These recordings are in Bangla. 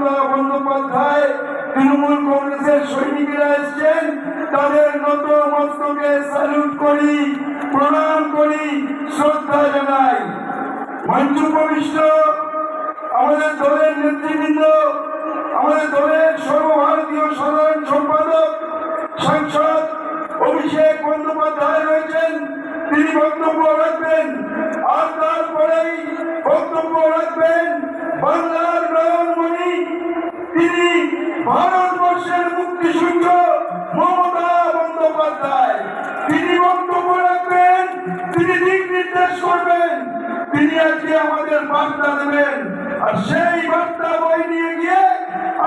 মমতা বন্দ্যোপাধ্যায় তৃণমূল কংগ্রেসের সৈনিকেরা এসছেন, তাদের নত মস্তকে স্যালুট করি, প্রণাম করি, শ্রদ্ধা জানাই। মঞ্চ উপবিষ্ট আমাদের দলের নেতৃবৃন্দ, আমাদের দলের সর্বভারতীয় সাধারণ সম্পাদক সাংসদ অভিষেক বন্দ্যোপাধ্যায় রয়েছেন, তিনি বক্তব্য রাখবেন। আর তারপরেই বক্তব্য রাখবেন বাংলার নয়নমণি, তিনি ভারতবর্ষের মুক্তিসূর্য মমতা বন্দ্যোপাধ্যায়। তিনি বক্তব্য রাখবেন, তিনি দিক নির্দেশ করবেন, তিনি আজকে আমাদের বার্তা দেবেন। আর সেই বার্তা বই নিয়ে গিয়ে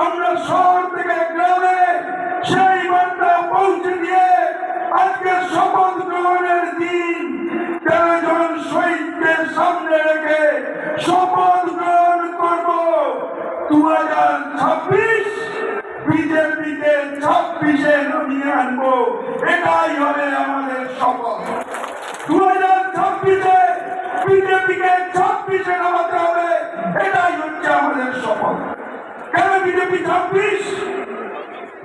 আমরা শহর থেকে গ্রামে সেই বার্তা পৌঁছে দিয়ে আজকে শপথ গ্রহণের দিন 13 জন শহীদকে সামনে রেখে শপথ গ্রহণ করব। 2026 বিজেপিকে 26-এ নামিয়ে আনবো, এটাই হবে আমাদের শপথ। 2026-এ বিজেপিকে 26-এ নামাতে হবে, এটাই হচ্ছে আমাদের শপথ। কেন বিজেপি 26?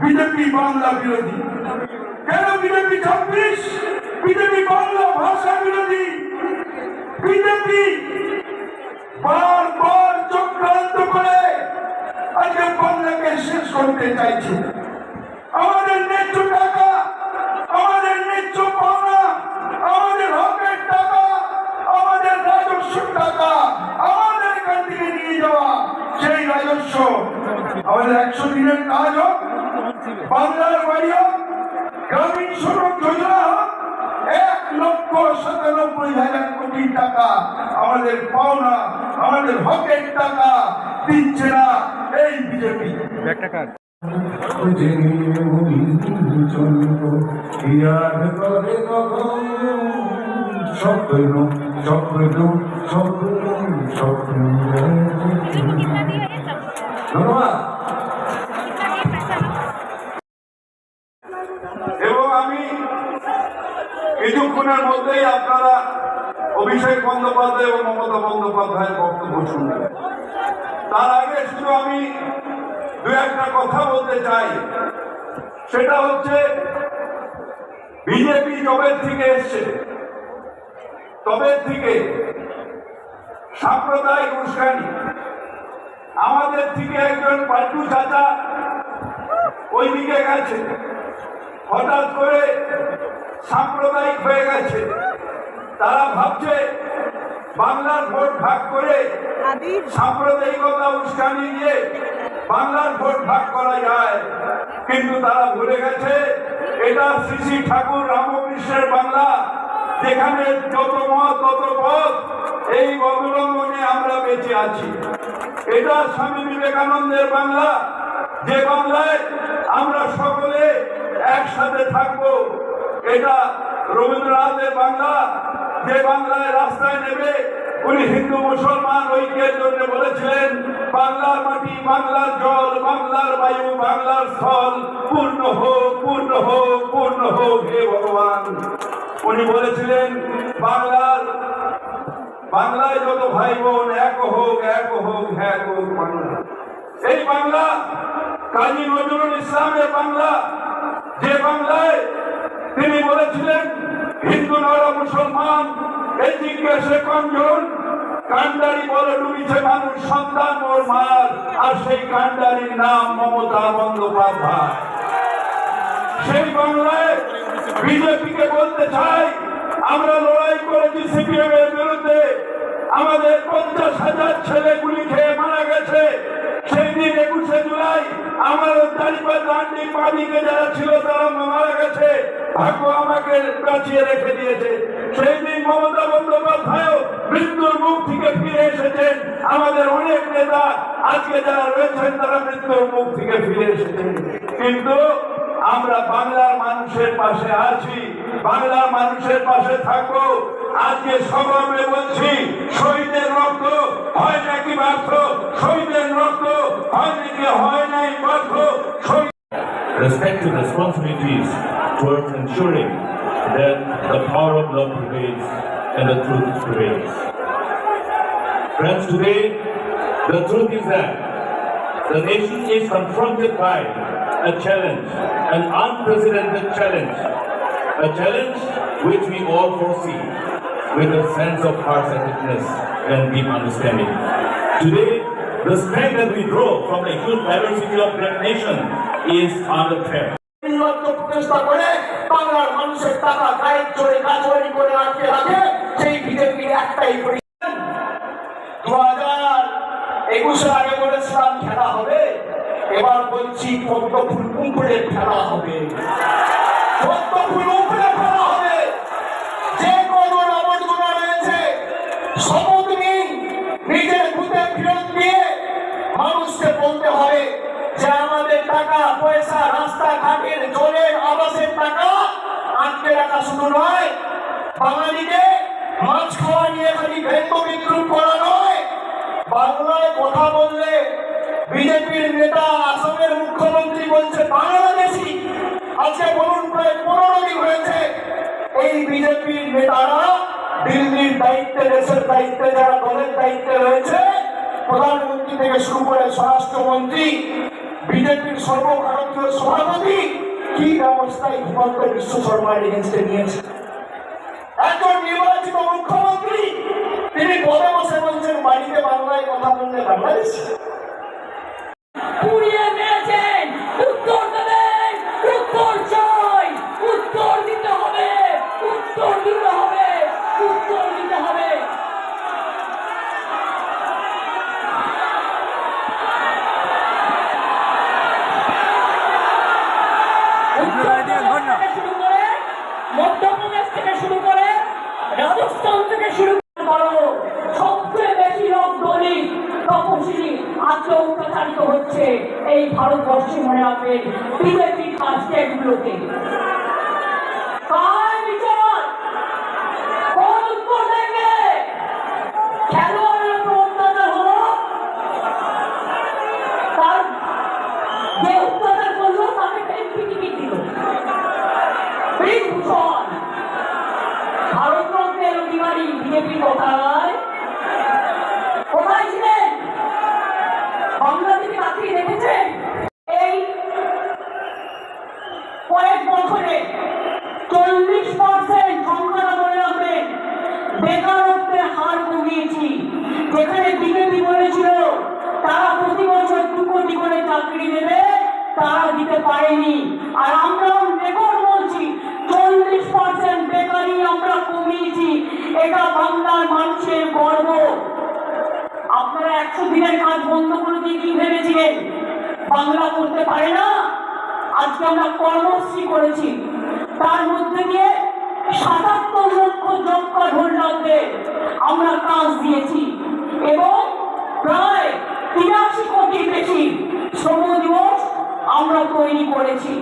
বিজেপি বাংলা বিরোধী। কেন বিজেপি 26? বিজেপি বাংলা ভাষা বিরোধী। বিজেপি বারবার চক্রান্ত করে আজকে বাংলাকে শেষ করতে চাইছে। আমাদের ন্যায্য টাকা, আমাদের ন্যায্য পাওনা, আমাদের হকের টাকা, আমাদের রাজস্ব টাকা আমাদের এখান থেকে নিয়ে যাওয়া, সেই রাজস্ব আমাদের 100 দিনের কাজ হোক, বাংলার বাড়ি হোক, গ্রামীণ সড়ক যোজনা হোক, 1,97,000 কোটি টাকা আমাদের পাওনা, আমাদের হকের টাকা দিচ্ছে না এই বিজেপি। ধন্যবাদ। এবং আমি কিছুক্ষণের মধ্যেই আপনারা অভিষেক বন্দ্যোপাধ্যায় এবং মমতা বন্দ্যোপাধ্যায়ের বক্তব্য শুনবেন। তার আগে শুধু আমি দু একটা কথা বলতে চাই, সেটা হচ্ছে বিজেপি যবে থেকে এসছে তবে থেকে সাম্প্রদায়িক উস্কানি, আমাদের থেকে একজন পাল্টু চাচা ওইদিকে গেছে, হঠাৎ করে সাম্প্রদায়িক হয়ে গেছে। তারা ভাবছে বাংলার ভোট ভাগ করে সাম্প্রদায়িকতা উস্কানি দিয়ে বাংলার ভোট ভাগ করা যায়, কিন্তু তারা ভুলে গেছে এটা শ্রী শ্রী ঠাকুর রামকৃষ্ণের বাংলা, যেখানে যত মত তত পথ, এই অবলম্বনে আমরা বেঁচে আছি। এটা স্বামী বিবেকানন্দের বাংলা, যে বাংলায় আমরা সকলে একসাথে থাকবো। এটা রবীন্দ্রনাথের বাংলা, যে বাংলায় রাস্তায় নেবে উনি হিন্দু মুসলমান ঐক্যের জন্য বলেছিলেন, বাংলার মাটি, বাংলার জল, বাংলার বায়ু, বাংলার স্থল পূর্ণ হোক, পূর্ণ হোক, পূর্ণ হোক হে ভগবান। উনি বলেছিলেন বাংলায় যত ভাই বোন এক হোক, এক হোক, এক হোক বাংলা। এই বাংলা কাজী নজরুল ইসলামের বাংলা, যে বাংলায় তিনি বলেছিলেন হিন্দু নর মুসলমান এই জিজ্ঞাসে কমজন, কান্ডারি বলে ডুবিছে মানুষ সন্তান ওর মার, আর সেই কান্ডারির নাম মমতা বন্দ্যোপাধ্যায়। সেই বাংলায় বিজেপিকে বলতে চাই, আমরা লড়াই করেছি সিপিএম এর বিরুদ্ধে, আমাদের 50,000 ছেলে গুলি খেয়ে মারা গেছে। সেই দিন 21শে জুলাই আমার দাঁড়িয়ে পাদিকে যারা ছিল তারা মারা গেছে, ভাগ্য আমাকে বাঁচিয়ে রেখে দিয়েছে। সেই দিন মমতা বন্দ্যোপাধ্যায় মৃত্যুর মুখ থেকে ফিরে এসেছেন। আমাদের অনেক নেতা আজকে যারা রয়েছেন তারা মৃত্যুর মুখ থেকে ফিরে এসেছেন, কিন্তু আমরা বাংলার মানুষের পাশে আছি, বাংলার মানুষের পাশে থাকবো। আজকে সগর্বে বলছি, শহীদের রক্ত হয় নাকি ব্যর্থ, শহীদের রক্ত হয় নাকি হয় নাই ব্যর্থ। Respective responsibilities towards ensuring that the power of love prevails and the truth prevails. Friends, today the truth is that The nation is confronted by a challenge, an unprecedented challenge, a challenge which we all foresee with a sense of farsightedness and deep understanding. Today, the strength that we draw from the huge diversity of that nation is under threat. প্রচেষ্টা করে বাংলার মানুষের টাকা গায়ের জোরে গাছড়ি করে আটকে রাখে সেই বিজেপির একটাই 2021 আগে বলেছিলাম খেলা হবে, এবার বলছি পদ্ম ফুল উপড়ে ফেলা হবে, পদ্ম ফুল উপড়ে ফেলা হবে। যে কোনো আবর্জনা রয়েছে শপথ নিন, নিজের বুথে ফেরত দিয়ে মানুষকে বলতে হবে যে আমাদের টাকা পয়সা রাস্তাঘাটের জলের আবাসের টাকা আটকে রাখা শুধু নয়, বাঙালিকে মাছ খাওয়া নিয়ে খালি ভেন্দ বিদ্রুপ করা নয়। বাংলায় কথা বললে বিজেপির নেতা আসামের মুখ্যমন্ত্রী বলছে বাংলাদেশি, আজকে বলুন প্রায় 15 দিন হয়েছে এই বিজেপির নেতারা দিল্লির দায়িত্বে, দেশের দায়িত্বে, যারা দলের দায়িত্বে রয়েছে, প্রধানমন্ত্রী থেকে শুরু করে স্বরাষ্ট্রমন্ত্রী, বিজেপির সর্বভারতীয় সভাপতি, কি ব্যবস্থায় হিমন্ত বিশ্ব শর্মার এগেন্স্টে নিয়েছে। একজন নির্বাচিত মুখ্যমন্ত্রী তিনি পদে বসে বলছেন বাড়িতে বাংলায় কথা বললে বাংলাদেশ। পুড়িয়ে দিয়েছেন, উত্তর দেবেন, উত্তর চাই, উত্তর দিতে হবে, উত্তর দিতে হবে, উত্তর দিতে হবে। মধ্যপ্রদেশ থেকে শুরু করে রাজস্থান থেকে শুরু করো, সবচেয়ে বেশি লোক দলিত তপশিলি আজকে অত্যাচারিত হচ্ছে এই ভারতবর্ষে। মনে রাখবেন বিজেপি স্টেটগুলোতে কার বিচার, কোন উত্তর দেবে? খেলোয়াড়ের উপর অত্যাচার হলো, তার যে অত্যাচার করলো তাকে এমপি টিকিট দিল। ভূষণ ভারতরত্নের অধিকারী বিজেপি কোথায় কোথায় ছিলেন? বাংলা থেকে তাকিয়ে দেখেছেন এই কয়েক বছরে 40% সংখ্যাটা মনে রাখবেন, বেকারত্বের হার কমিয়েছি। যেখানে বিজেপি বলেছিল তারা প্রতি বছর 2 কোটি করে চাকরি দেবে, তারা দিতে পারেনি। আর আমরা রেকর্ড বলছি 40% বেকারি আমরা কমিয়েছি, এটা বাংলার মানুষের গর্ব। আপনারা 100 দিনের কাজ বন্ধ করে দিয়ে কি ভেবেছিলেন বাংলা করতে পারে না? আজকে আমরা কর্মশ্রী করেছি, তার মধ্যে দিয়ে 77 লক্ষ জব কার্ড হোল্ডারদের আমরা কাজ দিয়েছি এবং প্রায় 83 কোটি বেশি শ্রম দিবস আমরা তৈরি করেছি।